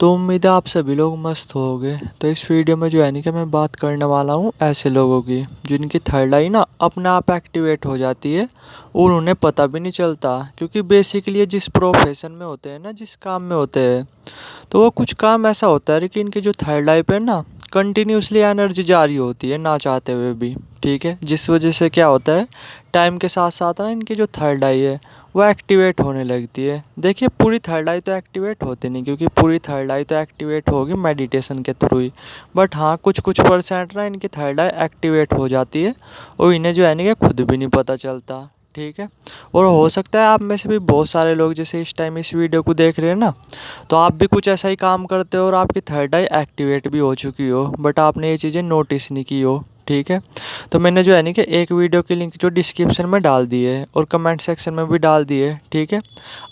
तो उम्मीद है आप सभी लोग मस्त होगे। तो इस वीडियो में जो है कि मैं बात करने वाला हूँ ऐसे लोगों की जिनकी थर्ड आई ना अपने आप एक्टिवेट हो जाती है और उन्हें पता भी नहीं चलता, क्योंकि बेसिकली ये जिस प्रोफेशन में होते हैं ना, जिस काम में होते हैं, तो वो कुछ काम ऐसा होता है कि इनकी जो थर्ड आई पे ना कंटिन्यूसली एनर्जी जारी होती है ना चाहते हुए भी। ठीक है, जिस वजह से क्या होता है, टाइम के साथ साथ ना इनकी जो थर्ड आई है वो एक्टिवेट होने लगती है। देखिए, पूरी थर्ड आई तो एक्टिवेट होती नहीं, क्योंकि पूरी थर्ड आई तो एक्टिवेट होगी मेडिटेशन के थ्रू ही। बट हाँ, कुछ कुछ परसेंट ना इनकी थर्ड आई एक्टिवेट हो जाती है और इन्हें जो है ना कि खुद भी नहीं पता चलता। ठीक है, और हो सकता है आप में से भी बहुत सारे लोग जैसे इस टाइम इस वीडियो को देख रहे हैं ना, तो आप भी कुछ ऐसा ही काम करते हो और आपकी थर्ड आई एक्टिवेट भी हो चुकी हो, बट आपने ये चीज़ें नोटिस नहीं की हो। ठीक है, तो मैंने जो है ना कि एक वीडियो की लिंक जो डिस्क्रिप्शन में डाल दी है और कमेंट सेक्शन में भी डाल दी है। ठीक है,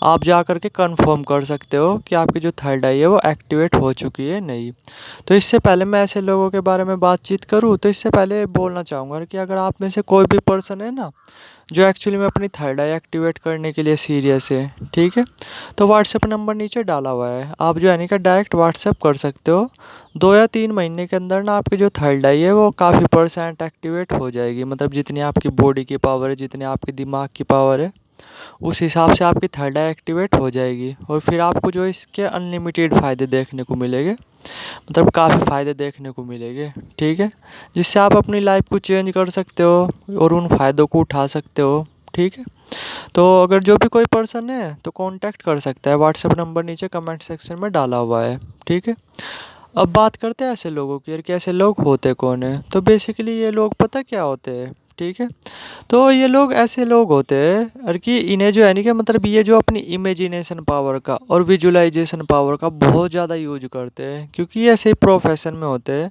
आप जा कर के कंफर्म कर सकते हो कि आपकी जो थर्ड आई है वो एक्टिवेट हो चुकी है नहीं। तो इससे पहले मैं ऐसे लोगों के बारे में बातचीत करूँ, तो इससे पहले बोलना चाहूँगा कि अगर आप में से कोई भी पर्सन है ना जो एक्चुअली में अपनी थर्ड आई एक्टिवेट करने के लिए सीरियस है, ठीक है, तो व्हाट्सएप नंबर नीचे डाला हुआ है, आप जो है ना कि डायरेक्ट व्हाट्सएप कर सकते हो। 2 या 3 महीने के अंदर ना आपकी जो थर्ड आई है वो काफ़ी परसेंट एक्टिवेट हो जाएगी। मतलब जितनी आपकी बॉडी की पावर है, जितनी आपकी दिमाग की पावर है, उस हिसाब से आपकी थर्ड आई एक्टिवेट हो जाएगी और फिर आपको जो इसके अनलिमिटेड फ़ायदे देखने को मिलेंगे। मतलब काफ़ी फ़ायदे देखने को मिलेंगे। ठीक है, जिससे आप अपनी लाइफ को चेंज कर सकते हो और उन फ़ायदों को उठा सकते हो। ठीक है, तो अगर जो भी कोई पर्सन है तो कांटेक्ट कर सकता है, व्हाट्सएप नंबर नीचे कमेंट सेक्शन में डाला हुआ है। ठीक है, अब बात करते हैं ऐसे लोगों की, यार कि ऐसे लोग होते कौन है। तो बेसिकली ये लोग पता क्या होते हैं, ठीक है, तो ये लोग ऐसे लोग होते हैं और कि इन्हें जो है नहीं कि मतलब ये जो अपनी इमेजिनेशन पावर का और विजुअलाइजेशन पावर का बहुत ज़्यादा यूज करते हैं, क्योंकि ये ऐसे ही प्रोफेशन में होते हैं।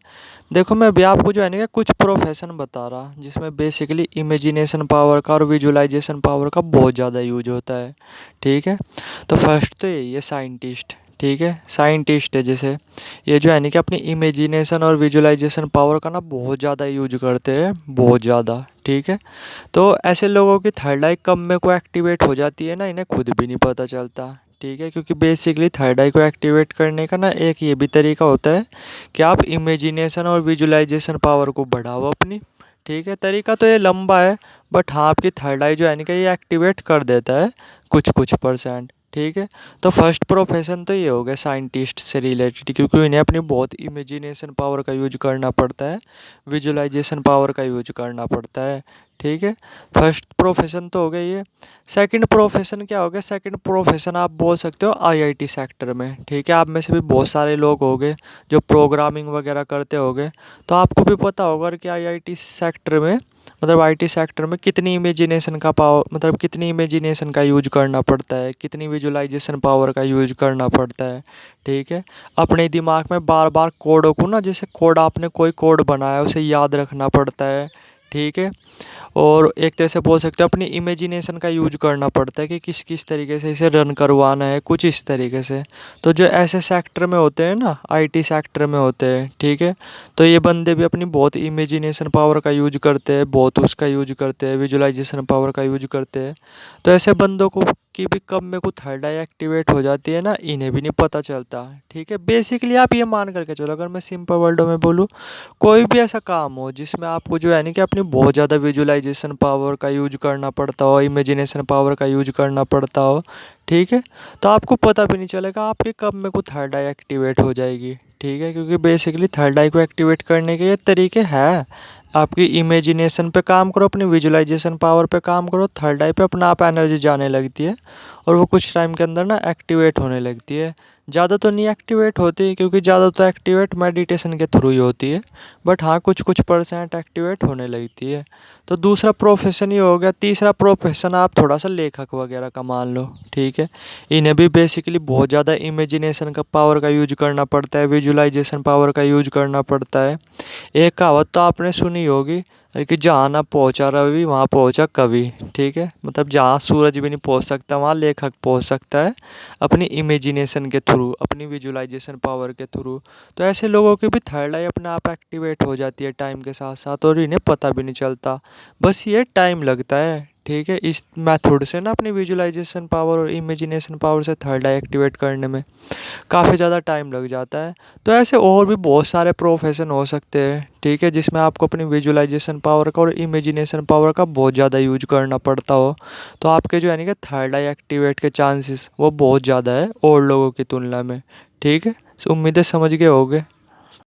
देखो, मैं भी आपको जो है ना कि कुछ प्रोफेशन बता रहा जिसमें बेसिकली इमेजिनेशन पावर का और विजुअलाइजेशन पावर का बहुत ज़्यादा यूज होता है। ठीक है, तो फर्स्ट तो यही है साइंटिस्ट। ठीक है, साइंटिस्ट है जैसे ये जो है ना कि अपनी इमेजिनेशन और विजुअलाइजेशन पावर का ना बहुत ज़्यादा यूज करते हैं, बहुत ज़्यादा। ठीक है, तो ऐसे लोगों की थर्ड आई कब में को एक्टिवेट हो जाती है ना, इन्हें खुद भी नहीं पता चलता। ठीक है, क्योंकि बेसिकली थर्ड आई को एक्टिवेट करने का ना एक ये भी तरीका होता है कि आप इमेजिनेशन और विजुअलाइजेशन पावर को बढ़ाओ अपनी। ठीक है, तरीका तो ये लंबा है, बट हाँ, आपकी थर्ड आई जो है ना कि ये एक्टिवेट कर देता है कुछ कुछ परसेंट। ठीक है, तो फर्स्ट प्रोफेशन तो ये हो गया साइंटिस्ट से रिलेटेड, क्योंकि इन्हें अपनी बहुत इमेजिनेशन पावर का यूज करना पड़ता है, विजुअलाइजेशन पावर का यूज करना पड़ता है। ठीक है, फर्स्ट प्रोफेशन तो हो गया ये। सेकंड प्रोफेशन क्या हो गया, सेकंड प्रोफेशन आप बोल सकते हो आईआईटी सेक्टर में। ठीक है, आप में से भी बहुत सारे लोग होंगे जो प्रोग्रामिंग वगैरह करते होंगे, तो आपको भी पता होगा कि आईआईटी सेक्टर में, मतलब आईटी सेक्टर में कितनी इमेजिनेशन का पावर, मतलब कितनी इमेजिनेशन का यूज करना पड़ता है, कितनी विजुअलाइजेशन पावर का यूज करना पड़ता है। ठीक है, अपने दिमाग में बार बार कोडों को ना, जैसे कोड आपने कोई कोड बनाया उसे याद रखना पड़ता है। ठीक है, और एक तरह से बोल सकते हो अपनी इमेजिनेशन का यूज करना पड़ता है कि किस किस तरीके से इसे रन करवाना है, कुछ इस तरीके से। तो जो ऐसे सेक्टर में होते हैं ना, आईटी सेक्टर में होते हैं, ठीक है, तो ये बंदे भी अपनी बहुत इमेजिनेशन पावर का यूज करते हैं, बहुत उसका यूज करते हैं, विजुअलाइजेशन पावर का यूज करते हैं। तो ऐसे बंदों को की भी कब में को थर्ड आई एक्टिवेट हो जाती है ना, इन्हें भी नहीं पता चलता। ठीक है, बेसिकली आप ये मान करके चलो, अगर मैं सिंपल वर्डों में बोलूँ, कोई भी ऐसा काम हो जिसमें आपको जो है ना कि अपनी बहुत ज़्यादा विजुअलाइजेशन पावर का यूज करना पड़ता हो, इमेजिनेशन पावर का यूज करना पड़ता हो, ठीक है, तो आपको पता भी नहीं चलेगा आपके कब में को थर्ड आई एक्टिवेट हो जाएगी। ठीक है, क्योंकि बेसिकली थर्ड आई को एक्टिवेट करने के ये तरीके हैं, आपकी इमेजिनेशन पे काम करो, अपनी विजुअलाइजेशन पावर पे काम करो, थर्ड आई पे अपना आप एनर्जी जाने लगती है और वो कुछ टाइम के अंदर ना एक्टिवेट होने लगती है। ज़्यादा तो नहीं एक्टिवेट होती, क्योंकि ज़्यादा तो एक्टिवेट मेडिटेशन के थ्रू ही होती है, बट हाँ, कुछ कुछ परसेंट एक्टिवेट होने लगती है। तो दूसरा प्रोफेशन ही हो गया। तीसरा प्रोफेशन आप थोड़ा सा लेखक वगैरह का मान लो। ठीक है, इन्हें भी बेसिकली बहुत ज़्यादा इमेजिनेशन का पावर का यूज करना पड़ता है, विजुअलाइजेशन पावर का यूज करना पड़ता है। एक कहावत तो आपने सुनी होगी कि जहाँ ना पहुँचा रवि वहाँ पहुँचा कवि। ठीक है, मतलब जहाँ सूरज भी नहीं पहुँच सकता वहाँ लेखक पहुँच सकता है, अपनी इमेजिनेशन के थ्रू, अपनी विजुअलाइजेशन पावर के थ्रू। तो ऐसे लोगों की भी थर्ड आई अपने आप एक्टिवेट हो जाती है टाइम के साथ साथ और इन्हें पता भी नहीं चलता, बस ये टाइम लगता है। ठीक है, इस मेथड से ना अपनी विजुअलाइजेशन पावर और इमेजिनेशन पावर से थर्ड आई एक्टिवेट करने में काफ़ी ज़्यादा टाइम लग जाता है। तो ऐसे और भी बहुत सारे प्रोफेशन हो सकते हैं, ठीक है, जिसमें आपको अपनी विजुअलाइजेशन पावर का और इमेजिनेशन पावर का बहुत ज़्यादा यूज करना पड़ता हो। तो आपके जो है ना कि थर्ड आई एक्टिवेट के चांसेस वो बहुत ज़्यादा है और लोगों की तुलना में। ठीक है, उम्मीद है समझ गए होगे।